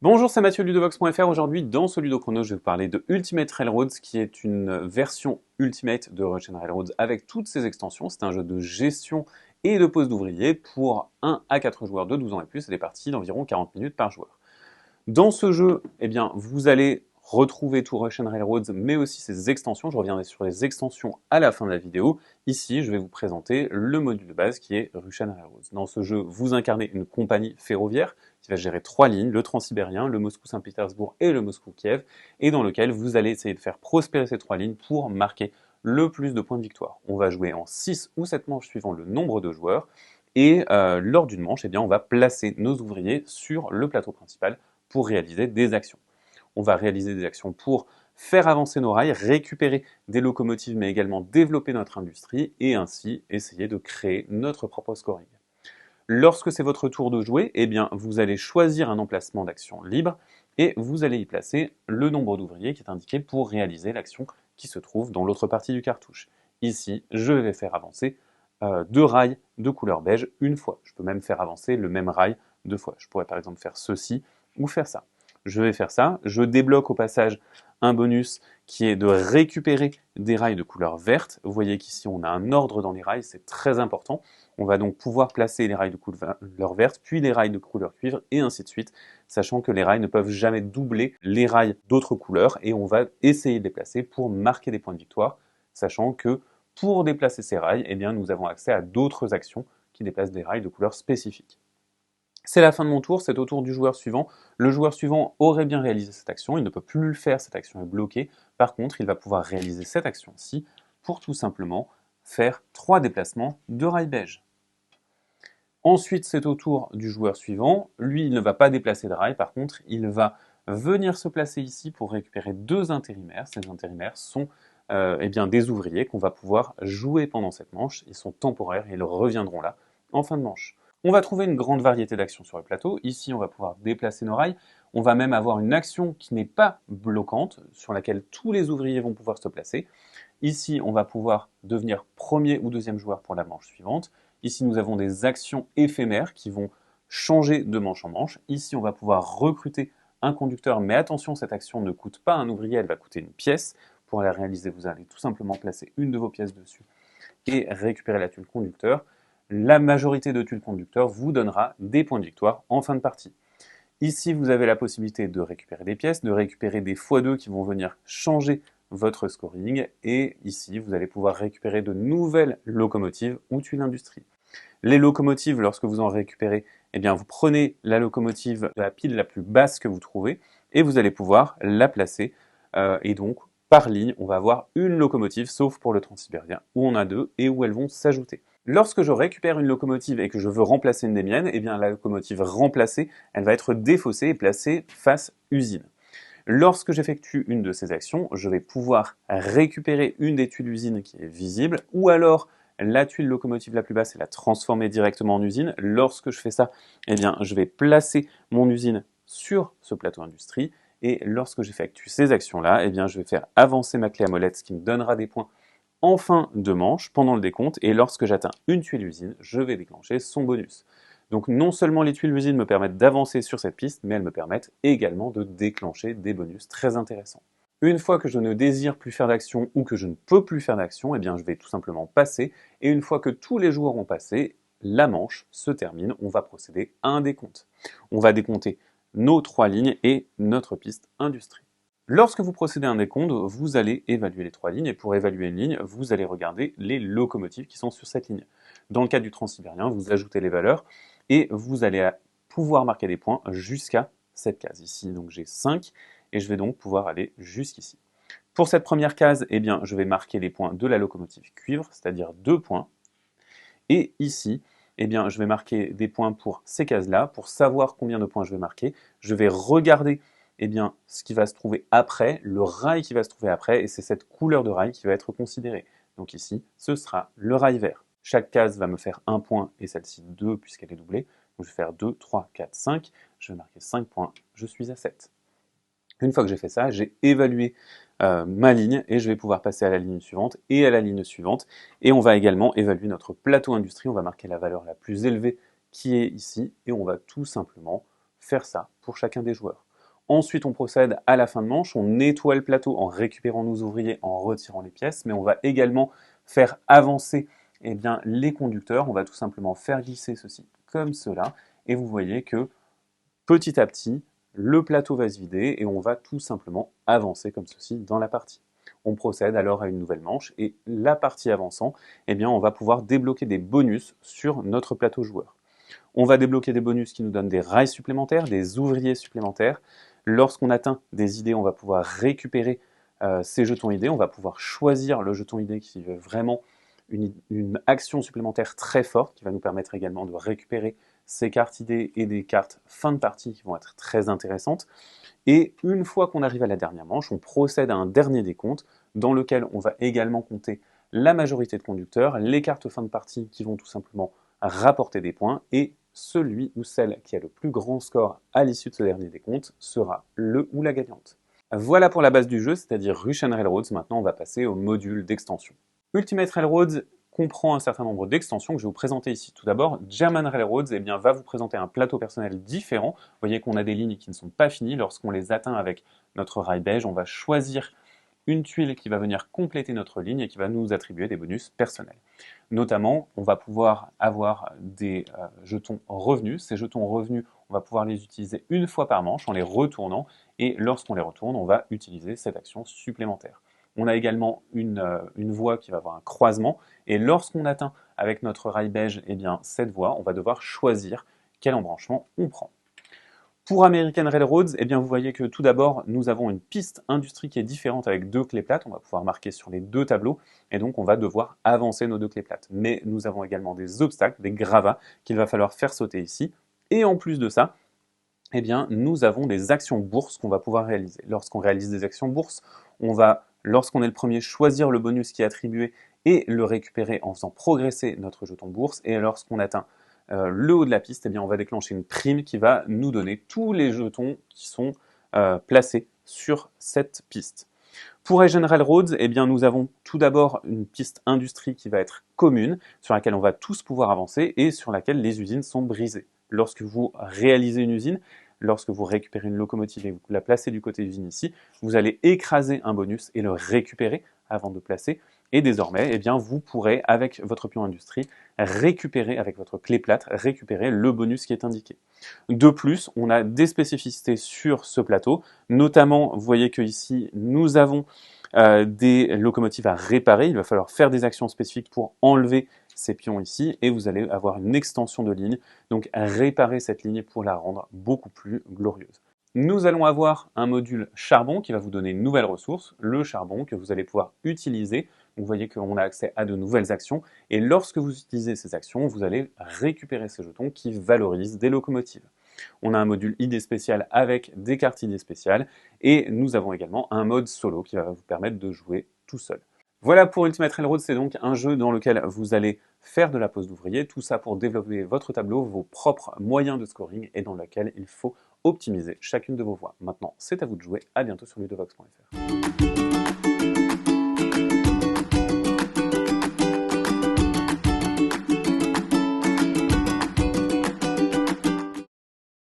Bonjour, c'est Mathieu Ludovox.fr. Aujourd'hui, dans ce Ludochrono, je vais vous parler de Ultimate Railroads, qui est une version Ultimate de Russian Railroads avec toutes ses extensions. C'est un jeu de gestion et de pose d'ouvriers pour 1 à 4 joueurs de 12 ans et plus et des parties d'environ 40 minutes par joueur. Dans ce jeu, vous allez retrouver tout Russian Railroads, mais aussi ses extensions. Je reviendrai sur les extensions à la fin de la vidéo. Ici, je vais vous présenter le module de base qui est Russian Railroads. Dans ce jeu, vous incarnez une compagnie ferroviaire qui va gérer 3 lignes, le Transsibérien, le Moscou-Saint-Pétersbourg et le Moscou-Kiev, et dans lequel vous allez essayer de faire prospérer ces 3 lignes pour marquer le plus de points de victoire. On va jouer en 6 ou 7 manches suivant le nombre de joueurs, et lors d'une manche, on va placer nos ouvriers sur le plateau principal pour réaliser des actions. On va réaliser des actions pour faire avancer nos rails, récupérer des locomotives, mais également développer notre industrie et ainsi essayer de créer notre propre scoring. Lorsque c'est votre tour de jouer, vous allez choisir un emplacement d'action libre et vous allez y placer le nombre d'ouvriers qui est indiqué pour réaliser l'action qui se trouve dans l'autre partie du cartouche. Ici, je vais faire avancer 2 rails de couleur beige une fois. Je peux même faire avancer le même rail 2 fois. Je pourrais par exemple faire ceci ou faire ça. Je vais faire ça, je débloque au passage un bonus qui est de récupérer des rails de couleur verte. Vous voyez qu'ici on a un ordre dans les rails, c'est très important. On va donc pouvoir placer les rails de couleur verte, puis les rails de couleur cuivre, et ainsi de suite, sachant que les rails ne peuvent jamais doubler les rails d'autres couleurs, et on va essayer de les placer pour marquer des points de victoire, sachant que pour déplacer ces rails, nous avons accès à d'autres actions qui déplacent des rails de couleur spécifique. C'est la fin de mon tour, c'est au tour du joueur suivant. Le joueur suivant aurait bien réalisé cette action, il ne peut plus le faire, cette action est bloquée. Par contre, il va pouvoir réaliser cette action-ci pour tout simplement faire 3 déplacements de rail beige. Ensuite, c'est au tour du joueur suivant. Lui, il ne va pas déplacer de rail, par contre, il va venir se placer ici pour récupérer 2 intérimaires. Ces intérimaires sont des ouvriers qu'on va pouvoir jouer pendant cette manche. Ils sont temporaires et ils reviendront là en fin de manche. On va trouver une grande variété d'actions sur le plateau. Ici, on va pouvoir déplacer nos rails. On va même avoir une action qui n'est pas bloquante, sur laquelle tous les ouvriers vont pouvoir se placer. Ici, on va pouvoir devenir premier ou deuxième joueur pour la manche suivante. Ici, nous avons des actions éphémères qui vont changer de manche en manche. Ici, on va pouvoir recruter un conducteur, mais attention, cette action ne coûte pas un ouvrier, elle va coûter une pièce. Pour la réaliser, vous allez tout simplement placer une de vos pièces dessus et récupérer la tuile conducteur. La majorité de tuiles conducteur vous donnera des points de victoire en fin de partie. Ici, vous avez la possibilité de récupérer des pièces, de récupérer des x2 qui vont venir changer votre scoring. Et ici, vous allez pouvoir récupérer de nouvelles locomotives ou tuiles industrie. Les locomotives, lorsque vous en récupérez, vous prenez la locomotive de la pile la plus basse que vous trouvez et vous allez pouvoir la placer. Et donc, par ligne, on va avoir une locomotive, sauf pour le Transsibérien, où on a 2 et où elles vont s'ajouter. Lorsque je récupère une locomotive et que je veux remplacer une des miennes, la locomotive remplacée, elle va être défaussée et placée face usine. Lorsque j'effectue une de ces actions, je vais pouvoir récupérer une des tuiles usines qui est visible, ou alors la tuile locomotive la plus basse et la transformer directement en usine. Lorsque je fais ça, je vais placer mon usine sur ce plateau industrie, et lorsque j'effectue ces actions-là, je vais faire avancer ma clé à molette, ce qui me donnera des points en fin de manche, pendant le décompte, et lorsque j'atteins une tuile usine, je vais déclencher son bonus. Donc non seulement les tuiles usines me permettent d'avancer sur cette piste, mais elles me permettent également de déclencher des bonus très intéressants. Une fois que je ne désire plus faire d'action ou que je ne peux plus faire d'action, je vais tout simplement passer, et une fois que tous les joueurs ont passé, la manche se termine, on va procéder à un décompte. On va décompter nos 3 lignes et notre piste industrie. Lorsque vous procédez à un décompte, vous allez évaluer les 3 lignes, et pour évaluer une ligne, vous allez regarder les locomotives qui sont sur cette ligne. Dans le cas du Transsibérien, vous ajoutez les valeurs, et vous allez pouvoir marquer des points jusqu'à cette case. Ici, donc j'ai 5, et je vais donc pouvoir aller jusqu'ici. Pour cette première case, je vais marquer les points de la locomotive cuivre, c'est-à-dire 2 points. Et ici, je vais marquer des points pour ces cases-là. Pour savoir combien de points je vais marquer, je vais regarder ce qui va se trouver après, le rail qui va se trouver après, et c'est cette couleur de rail qui va être considérée. Donc ici, ce sera le rail vert. Chaque case va me faire 1 point, et celle-ci 2 puisqu'elle est doublée. Donc je vais faire 2, 3, 4, 5. Je vais marquer 5 points, je suis à 7. Une fois que j'ai fait ça, j'ai évalué ma ligne et je vais pouvoir passer à la ligne suivante et à la ligne suivante. Et on va également évaluer notre plateau industrie. On va marquer la valeur la plus élevée qui est ici et on va tout simplement faire ça pour chacun des joueurs. Ensuite, on procède à la fin de manche, on nettoie le plateau en récupérant nos ouvriers, en retirant les pièces, mais on va également faire avancer les conducteurs. On va tout simplement faire glisser ceci comme cela, et vous voyez que petit à petit, le plateau va se vider et on va tout simplement avancer comme ceci dans la partie. On procède alors à une nouvelle manche et la partie avançant, on va pouvoir débloquer des bonus sur notre plateau joueur. On va débloquer des bonus qui nous donnent des rails supplémentaires, des ouvriers supplémentaires. Lorsqu'on atteint des idées, on va pouvoir récupérer ces jetons idées. On va pouvoir choisir le jeton idée qui veut vraiment une action supplémentaire très forte qui va nous permettre également de récupérer ces cartes idées et des cartes fin de partie qui vont être très intéressantes. Et une fois qu'on arrive à la dernière manche, on procède à un dernier décompte dans lequel on va également compter la majorité de conducteurs, les cartes fin de partie qui vont tout simplement rapporter des points et celui ou celle qui a le plus grand score à l'issue de ce dernier décompte sera le ou la gagnante. Voilà pour la base du jeu, c'est-à-dire Russian Railroads. Maintenant, on va passer au module d'extension. Ultimate Railroads comprend un certain nombre d'extensions que je vais vous présenter ici. Tout d'abord, German Railroads va vous présenter un plateau personnel différent. Vous voyez qu'on a des lignes qui ne sont pas finies. Lorsqu'on les atteint avec notre rail beige, on va choisir une tuile qui va venir compléter notre ligne et qui va nous attribuer des bonus personnels. Notamment, on va pouvoir avoir des jetons revenus. Ces jetons revenus, on va pouvoir les utiliser une fois par manche en les retournant et lorsqu'on les retourne, on va utiliser cette action supplémentaire. On a également une voie qui va avoir un croisement et lorsqu'on atteint avec notre rail beige cette voie, on va devoir choisir quel embranchement on prend. Pour American Railroads, vous voyez que tout d'abord, nous avons une piste industrie qui est différente avec 2 clés plates. On va pouvoir marquer sur les 2 tableaux et donc on va devoir avancer nos 2 clés plates. Mais nous avons également des obstacles, des gravats qu'il va falloir faire sauter ici. Et en plus de ça, nous avons des actions bourses qu'on va pouvoir réaliser. Lorsqu'on réalise des actions bourses, on va, lorsqu'on est le premier, choisir le bonus qui est attribué et le récupérer en faisant progresser notre jeton bourse. Et lorsqu'on atteint le haut de la piste, on va déclencher une prime qui va nous donner tous les jetons qui sont placés sur cette piste. Pour Asian Railroads, nous avons tout d'abord une piste industrie qui va être commune, sur laquelle on va tous pouvoir avancer et sur laquelle les usines sont brisées. Lorsque vous réalisez une usine, lorsque vous récupérez une locomotive et vous la placez du côté usine ici, vous allez écraser un bonus et le récupérer avant de placer. Et désormais, vous pourrez, avec votre pion industrie, récupérer, avec votre clé plate, récupérer le bonus qui est indiqué. De plus, on a des spécificités sur ce plateau, notamment, vous voyez que ici, nous avons des locomotives à réparer. Il va falloir faire des actions spécifiques pour enlever ces pions ici, et vous allez avoir une extension de ligne, donc réparer cette ligne pour la rendre beaucoup plus glorieuse. Nous allons avoir un module charbon qui va vous donner une nouvelle ressource, le charbon que vous allez pouvoir utiliser. Vous voyez qu'on a accès à de nouvelles actions et lorsque vous utilisez ces actions, vous allez récupérer ces jetons qui valorisent des locomotives. On a un module idée spéciale avec des cartes idées spéciales et nous avons également un mode solo qui va vous permettre de jouer tout seul. Voilà pour Ultimate Railroad, c'est donc un jeu dans lequel vous allez faire de la pose d'ouvrier, tout ça pour développer votre tableau, vos propres moyens de scoring et dans lequel il faut optimiser chacune de vos voies. Maintenant, c'est à vous de jouer, à bientôt sur ludovox.fr.